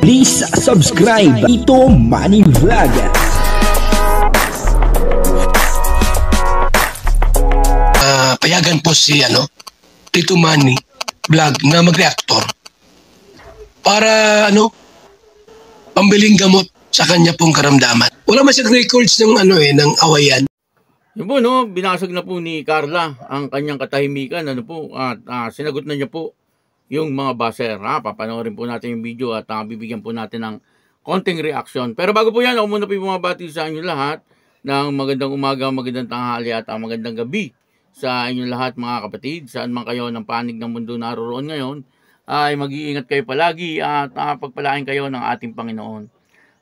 Please subscribe Tito Manny Vlog. Payagan po si Tito Manny Vlog na mag-reactor para pambiling gamot sa kanya pong karamdaman. Wala man siyang records ng ng awayan. Yun po, binasag na po ni Carla ang kanyang katahimikan, at sinagot na niya po yung mga baser. Papanoorin po natin yung video at bibigyan po natin ng konting reaction. Pero bago po yan, ako muna po bumabati sa inyo lahat ng magandang umaga, magandang tanghali at magandang gabi sa inyo lahat mga kapatid. Saan man kayo ng panig ng mundo naroon ngayon, ay mag-iingat kayo palagi at pagpalain kayo ng ating Panginoon.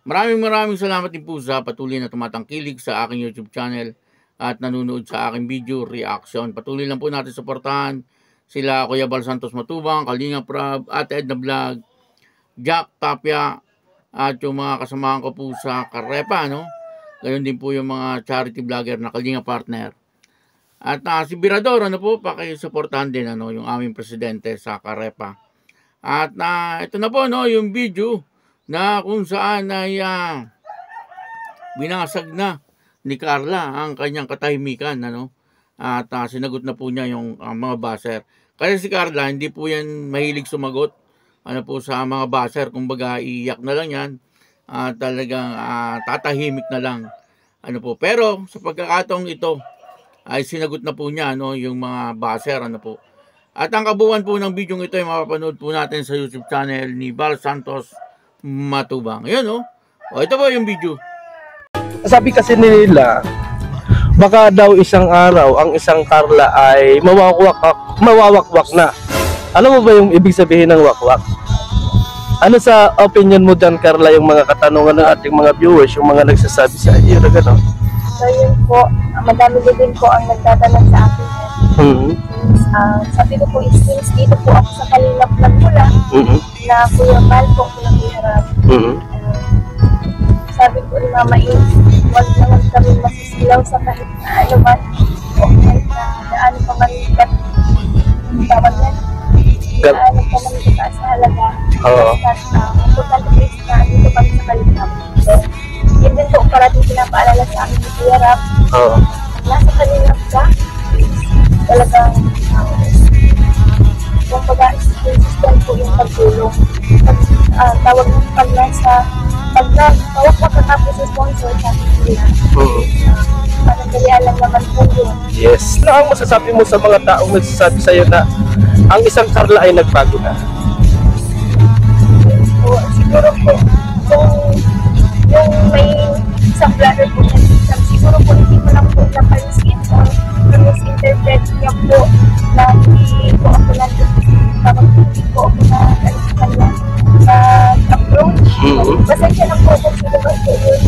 Maraming salamat din po sa patuloy na tumatangkilik sa aking YouTube channel at nanonood sa aking video reaction. Patuloy lang po natin suportahan sila Kuya Bal Santos Matubang, Kalinga Prab, Ate Edna Vlog, Jack Tapia, at yung mga kasamahan ko po sa Karepa, Gayon din po yung mga charity vlogger na Kalinga Partner. At si Birador, pakisuportahan din, yung aming presidente sa Karepa. At ito na po, yung video na kung saan ay binasag na ni Carla ang kanyang katahimikan, at sinagot na po niya yung mga baser. Kasi si Carla, hindi po yan mahilig sumagot sa mga baser. Kumbaga, iiyak na lang yan. Talagang tatahimik na lang. Pero sa pagkakataong ito, ay sinagot na po niya yung mga baser. At ang kabuuan po ng video ito ay mapapanood po natin sa YouTube channel ni Bal Santos Matubang. Ayan, ito po yung video. Sabi kasi nila, baka daw isang araw ang isang Carla ay mawawakwak na. Alam mo ba yung ibig sabihin ng wakwak? Ano sa opinion mo dyan, Carla, yung mga katanungan ng ating mga viewers, yung mga nagsasabi sa iyo na gano'n? So yun po, madami din po ang nagtatanong sa akin. Sabi ko po, since dito po ako sa Kalingap Nagmula, na Kuya Bal po, pinakihirap. Sabi ko ni Mama is, huwag naman kami masisilaw sa kahit na ano man, o kahit na ano pa man tawag yan, ano pa man itaas na halaga. Importante po is na dito kami sa Kalingap. So, yun din po parating pinapaalala sa amin ni Kuya Rap. Nasa Kalingap ka, talagang kung consistent po yung pagtulong. Tawag ng pag mawak matapos yung sponsor sa akin nila. Parang kaya alam naman po yun. Yes. Ano ang masasabi mo sa mga taong nagsasabi sa'yo na ang isang Carla ay nagbago na? So, siguro po, kung yung may isang vlogger po na siguro po hindi ko lang po napansin o na-misinterpret niya po na hindi po ako hindi po ako approach. Pasensya lang po kung sino ba po yun.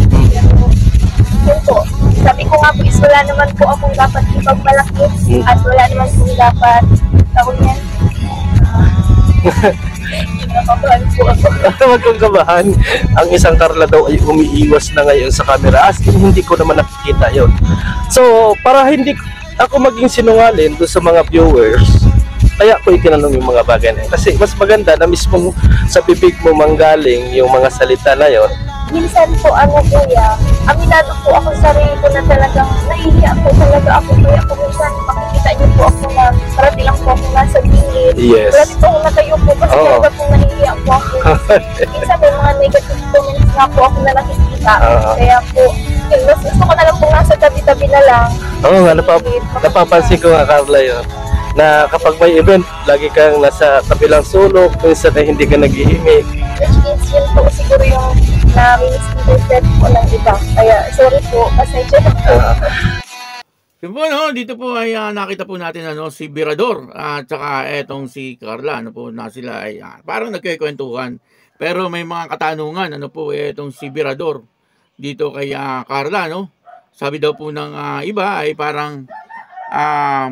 Yun po. Sabi ko nga po is wala naman po akong dapat ipagmalaki at wala naman po dapat tawag yan. Nakabahan po ako. Huwag kang kabahan. Ang isang Carla daw ay umiiwas na ngayon sa camera. As in, hindi ko naman nakikita yun. So, para hindi ako maging sinungaling doon sa mga viewers, kaya ko itinanong yung mga bagay na yun. Kasi mas maganda na mismo sa bibig mo manggaling yung mga salita na yun. Minsan po, kuya, aminado po ako sa sarili ko na talagang nahihiya po talaga ako. Kaya kung minsan makikita niyo po ako na parati lang po ako nasa gilid. Yes. Parati po ako natayo po kasi talaga po nahihiya po ako. Minsan may mga negative comments nga po ako na nakikita. Kaya po, mas gusto ko na lang po nasa tabi-tabi na lang. Nga, napapansin ko nga, Carla, yun. Na kapag may event, lagi kang nasa kabilang sulok, minsan na hindi ka nag-ihimik. Which means yun po siguro yung na-misinterpret po ng iba. Kaya sorry po, pasensya na po. Yun po, dito po ay nakita po natin si Birador at saka etong si Carla, na sila ay parang nagkikwentuhan. Pero may mga katanungan, etong si Birador dito kay Carla, Sabi daw po ng iba ay parang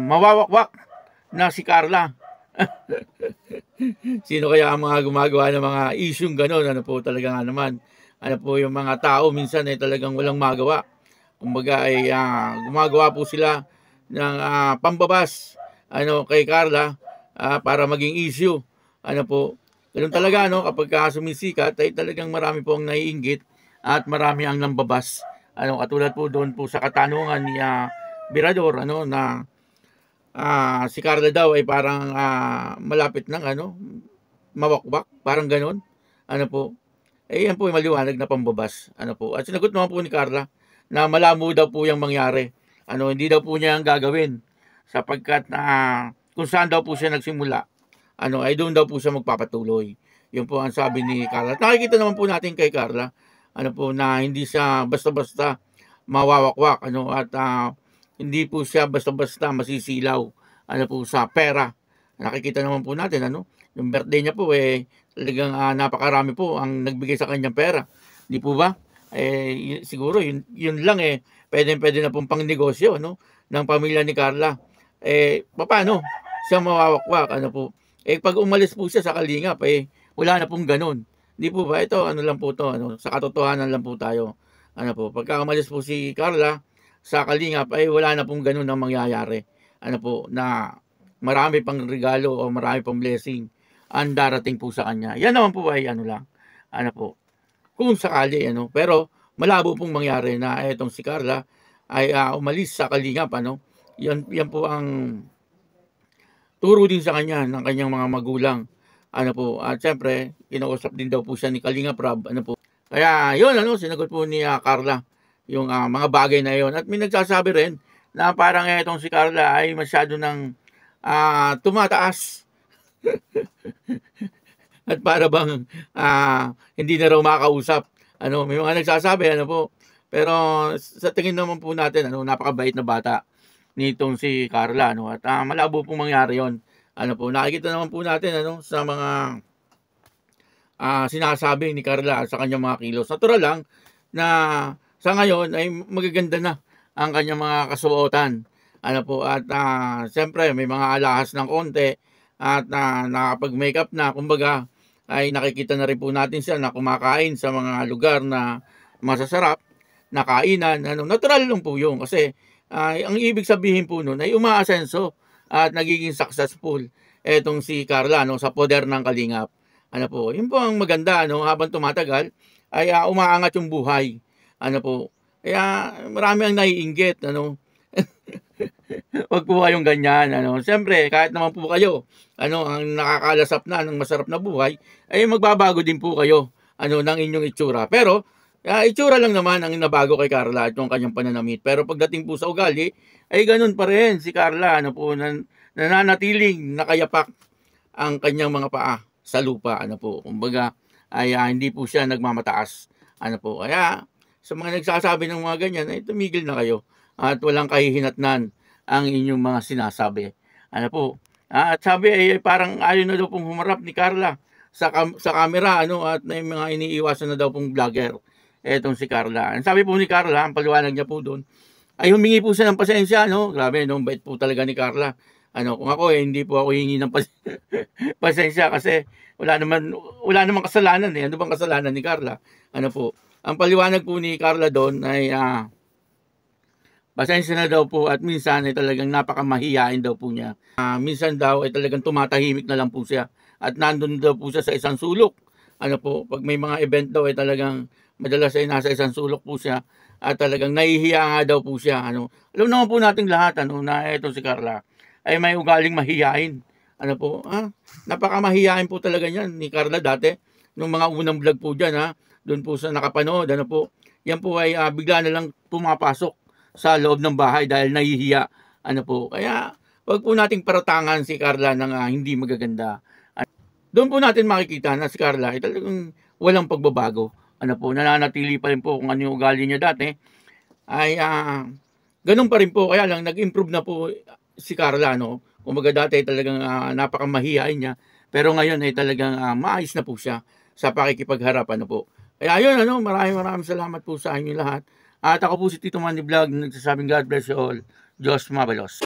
mawawakwak na si Carla. Sino kaya ang mga gumagawa ng mga isyung gano'n? Talaga nga naman. Yung mga tao minsan ay talagang walang magawa. Kumbaga ay gumagawa po sila ng pambabas kay Carla para maging issue. Ganun talaga, no, kapag sumisikat ay talagang marami po ang naiinggit at marami ang nambabas. Katulad po doon po sa katanungan ni Birador, na si Carla daw ay parang malapit ng mawakwak, parang ganun. Po, yan po ay maliwanag na pambabas. Po, at sinagot naman po ni Carla na malabo daw po yung mangyari. Hindi daw po niya ang gagawin sapagkat kung saan daw po siya nagsimula, ay doon daw po siya magpapatuloy. Yun po ang sabi ni Carla. At nakikita naman po natin kay Carla, po, na hindi siya basta-basta mawawakwak, at hindi po siya basta-basta masisilaw, po, sa pera. Nakikita naman po natin, yung birthday niya po, talagang napakarami po ang nagbigay sa kanyang pera. Di po ba? Siguro, yun lang, pwede na pong pang negosyo, ng pamilya ni Carla. Paano siya mawawakwak, po? Pag umalis po siya sa Kalingap, wala na pong ganun. Di po ba? Ito, lang po to, sa katotohanan lang po tayo. Po, pagka umalis po si Carla sa Kalingap, wala na pong ganun ang mangyayari. Po, na marami pang regalo o marami pang blessing ang darating po sa kanya. Yan naman po ay lang. Po, kung sakali, pero malabo pong mangyari na etong si Carla ay umalis sa Kalingap, yan po ang turo din sa kanya ng kanyang mga magulang. Po, at syempre, kinausap din daw po siya ni Kalingap Rab, po. Kaya, yun, sinagot po ni Carla yung mga bagay na yon. At may nagsasabi rin na parang etong si Carla ay masyado ng tumataas. At para bang hindi na raw makausap. May mga nagsasabi, po. Pero sa tingin naman po natin, napakabait na bata nitong si Carla, at malabo pong mangyari yon. Po, nakikita naman po natin, sa mga sinasabi ni Carla sa kanyang mga kilos. Natural lang na sa ngayon ay magaganda na ang kanyang mga kasuotan. Po, at siyempre may mga alahas ng konti at nakapag-makeup na, kumbaga ay nakikita na rin po natin siya na kumakain sa mga lugar na masasarap na kainan. Natural lang po yun kasi ang ibig sabihin po nun ay umaasenso at nagiging successful etong si Carla sa poder ng Kalingap. Po, yun po ang maganda, habang tumatagal ay umaangat yung buhay. Po, kaya marami ang naiinggit, Wag po kayong ganyan, Siyempre, kahit naman po kayo, ang nakakalasap na ng masarap na buhay, ay magbabago din po kayo, ng inyong itsura. Pero, itsura lang naman ang nabago kay Carla at yung kanyang pananamit. Pero pagdating po sa ugali, ay ganun pa rin si Carla, po, nananatiling nakayapak ang kanyang mga paa sa lupa, po. Kumbaga, ay hindi po siya nagmamataas, po. Kaya, sa mga nagsasabi ng mga ganyan, ay tumigil na kayo at walang kahihinatnan ang inyong mga sinasabi. Po. At sabi ay parang ayaw na daw pong humarap ni Carla sa camera, at may mga iniiwasan na daw pong vlogger etong si Carla. Ang sabi po ni Carla, ang paliwanag niya po doon, ay humingi po siya ng pasensya, Grabe, bait po talaga ni Carla. Kung ako hindi po ako hingi ng pasensya kasi wala naman kasalanan . Ano bang kasalanan ni Carla? Po. Ang paliwanag po ni Carla doon ay pasensya na daw po at minsan ay talagang napakamahiyain daw po niya. Minsan daw ay talagang tumatahimik na lang po siya at nandun daw po siya sa isang sulok. Po, pag may mga event daw ay talagang madalas ay nasa isang sulok po siya at talagang nahihiya nga daw po siya. Alam naman po nating lahat na eto si Carla ay may ugaling mahiyain. Po, napakamahiyain po talaga niyan ni Carla dati. Nung mga unang vlog po dyan, doon po sa nakapanood, po, yan po ay bigla na lang pumapasok sa loob ng bahay dahil nahihiya. Po, kaya wag po nating paratangan si Carla ng hindi magaganda. Doon po natin makikita na si Carla ay talagang walang pagbabago. Po, nananatili pa rin po kung ano yung ugali niya dati. Ay ganun pa rin po, kaya lang nag-improve na po si Carla, Kumbaga dati talagang napakamahihain niya, pero ngayon ay talagang maayos na po siya sa pakikipagharap, po. Kaya yun, maraming salamat po sa inyo lahat. At ako po si Tito Manny Vlog, nagsasabing God bless you all. Diyos mabalos.